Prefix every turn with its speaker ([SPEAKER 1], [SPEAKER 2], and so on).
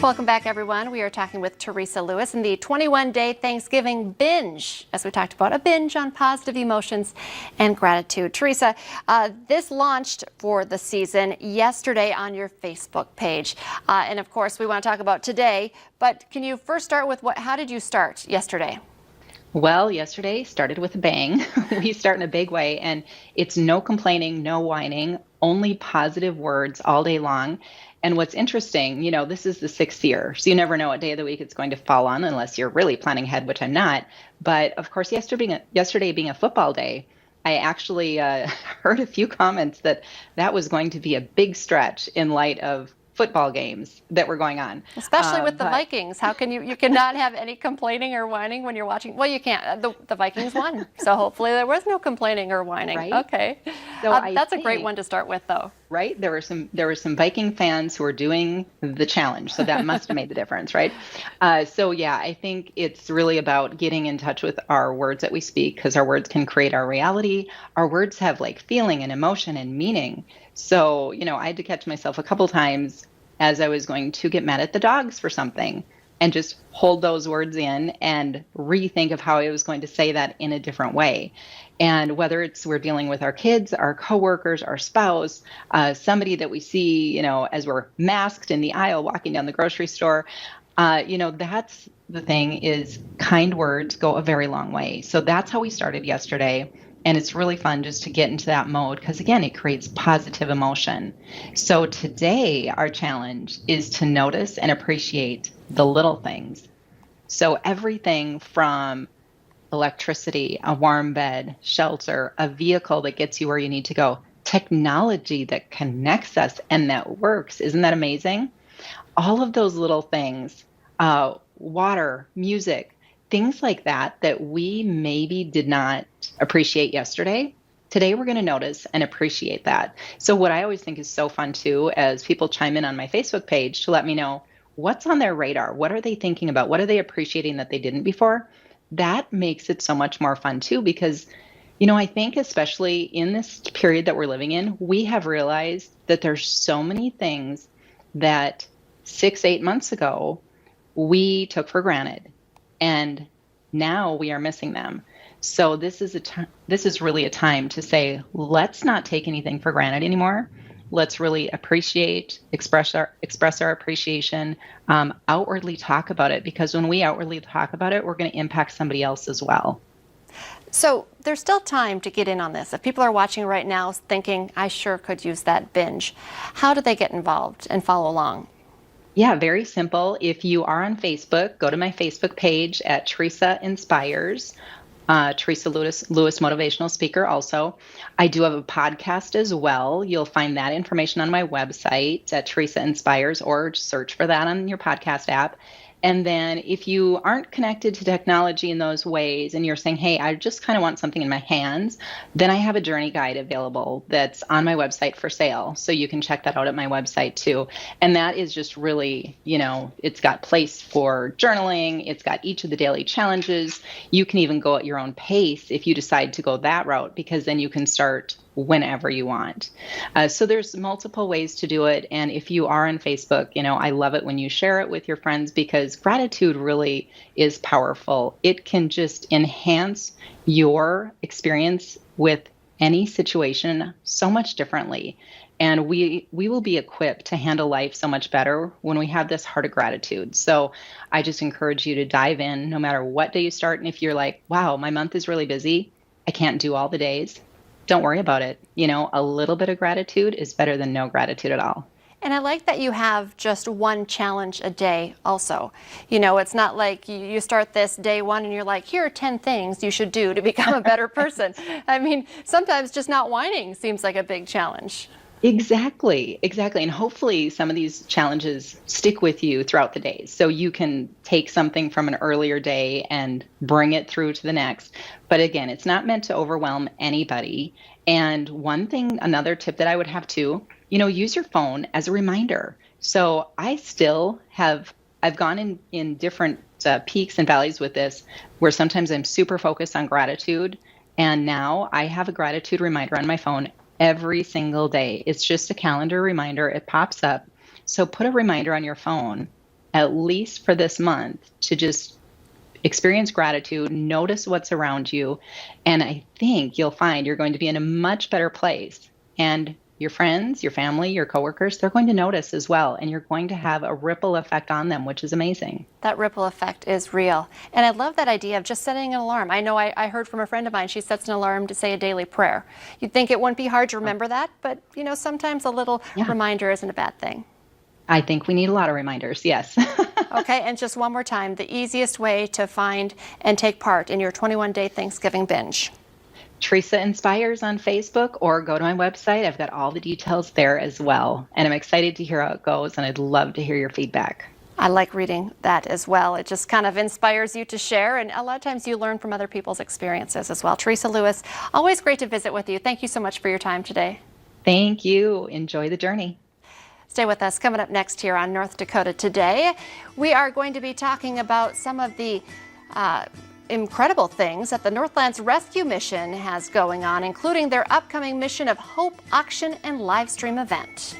[SPEAKER 1] Welcome back, everyone. We are talking with Teresa Lewis in the 21-day Thanksgiving binge, as we talked about a binge on positive emotions and gratitude. Teresa, this launched for the season yesterday on your Facebook page. And of course, we want to talk about today, but can you first start with how did you start yesterday?
[SPEAKER 2] Well, yesterday started with a bang. We start in a big way, and it's no complaining, no whining, only positive words all day long. And what's interesting, this is the 6th year, so you never know what day of the week it's going to fall on unless you're really planning ahead, which I'm not. But of course, yesterday being a football day, I actually heard a few comments that was going to be a big stretch in light of football games that were going on.
[SPEAKER 1] Especially with the Vikings. How can you cannot have any complaining or whining when you're watching? Well, you can't. The Vikings won. So hopefully there was no complaining or whining.
[SPEAKER 2] Right?
[SPEAKER 1] Okay. So that's a great one to start with, though.
[SPEAKER 2] Right? There were some Viking fans who were doing the challenge. So that must have made the difference, right? So yeah, I think it's really about getting in touch with our words that we speak, because our words can create our reality. Our words have like feeling and emotion and meaning. So, I had to catch myself a couple times as I was going to get mad at the dogs for something and just hold those words in and rethink of how I was going to say that in a different way. And whether we're dealing with our kids, our coworkers, our spouse, somebody that we see, as we're masked in the aisle walking down the grocery store, that's the thing, is kind words go a very long way. So that's how we started yesterday. And it's really fun just to get into that mode because, again, it creates positive emotion. So today, our challenge is to notice and appreciate the little things. So everything from electricity, a warm bed, shelter, a vehicle that gets you where you need to go, technology that connects us and that works. Isn't that amazing? All of those little things, water, music, things like that we maybe did not appreciate yesterday. Today, we're going to notice and appreciate that. So what I always think is so fun, too, as people chime in on my Facebook page to let me know what's on their radar. What are they thinking about? What are they appreciating that they didn't before? That makes it so much more fun, too, because, I think especially in this period that we're living in, we have realized that there's so many things that 6-8 months ago we took for granted. And now we are missing them. So this is really a time to say, let's not take anything for granted anymore. Let's really appreciate, express our appreciation, outwardly talk about it, because when we outwardly talk about it, we're going to impact somebody else as well.
[SPEAKER 1] So there's still time to get in on this. If people are watching right now thinking, I sure could use that binge, how do they get involved and follow along?
[SPEAKER 2] Yeah, very simple. If you are on Facebook, go to my Facebook page at Teresa Inspires, Teresa Lewis Motivational Speaker also. I do have a podcast as well. You'll find that information on my website at Teresa Inspires, or search for that on your podcast app. And then if you aren't connected to technology in those ways and you're saying, hey, I just kind of want something in my hands, then I have a journey guide available that's on my website for sale. So you can check that out at my website too. And that is just really, it's got place for journaling. It's got each of the daily challenges. You can even go at your own pace if you decide to go that route, because then you can start whenever you want. So there's multiple ways to do it. And if you are on Facebook, I love it when you share it with your friends, because gratitude really is powerful. It can just enhance your experience with any situation so much differently. And we will be equipped to handle life so much better when we have this heart of gratitude. So I just encourage you to dive in no matter what day you start. And if you're like, wow, my month is really busy, I can't do all the days, don't worry about it. A little bit of gratitude is better than no gratitude at all.
[SPEAKER 1] And I like that you have just one challenge a day also. It's not like you start this day one and you're like, here are 10 things you should do to become a better person. I mean, sometimes just not whining seems like a big challenge.
[SPEAKER 2] Exactly. And hopefully some of these challenges stick with you throughout the day. So you can take something from an earlier day and bring it through to the next. But again, it's not meant to overwhelm anybody. And another tip that I would have too, use your phone as a reminder. So I've gone in different peaks and valleys with this, where sometimes I'm super focused on gratitude. And now I have a gratitude reminder on my phone every single day. It's just a calendar reminder. It pops up. So put a reminder on your phone at least for this month, to just experience gratitude, notice what's around you, and I think you'll find you're going to be in a much better place. And your friends, your family, your coworkers, they're going to notice as well, and you're going to have a ripple effect on them, which is amazing.
[SPEAKER 1] That ripple effect is real. And I love that idea of just setting an alarm. I know I heard from a friend of mine, she sets an alarm to say a daily prayer. You'd think it wouldn't be hard to remember that, but sometimes a little reminder isn't a bad thing.
[SPEAKER 2] I think we need a lot of reminders, yes.
[SPEAKER 1] Okay, and just one more time, the easiest way to find and take part in your 21-day Thanksgiving binge.
[SPEAKER 2] Teresa Inspires on Facebook, or go to my website. I've got all the details there as well. And I'm excited to hear how it goes, and I'd love to hear your feedback.
[SPEAKER 1] I like reading that as well. It just kind of inspires you to share, and a lot of times you learn from other people's experiences as well. Teresa Lewis, always great to visit with you. Thank you so much for your time today.
[SPEAKER 2] Thank you. Enjoy the journey.
[SPEAKER 1] Stay with us. Coming up next here on North Dakota Today, we are going to be talking about some of the incredible things that the Northlands Rescue Mission has going on, including their upcoming Mission of Hope auction and live stream event.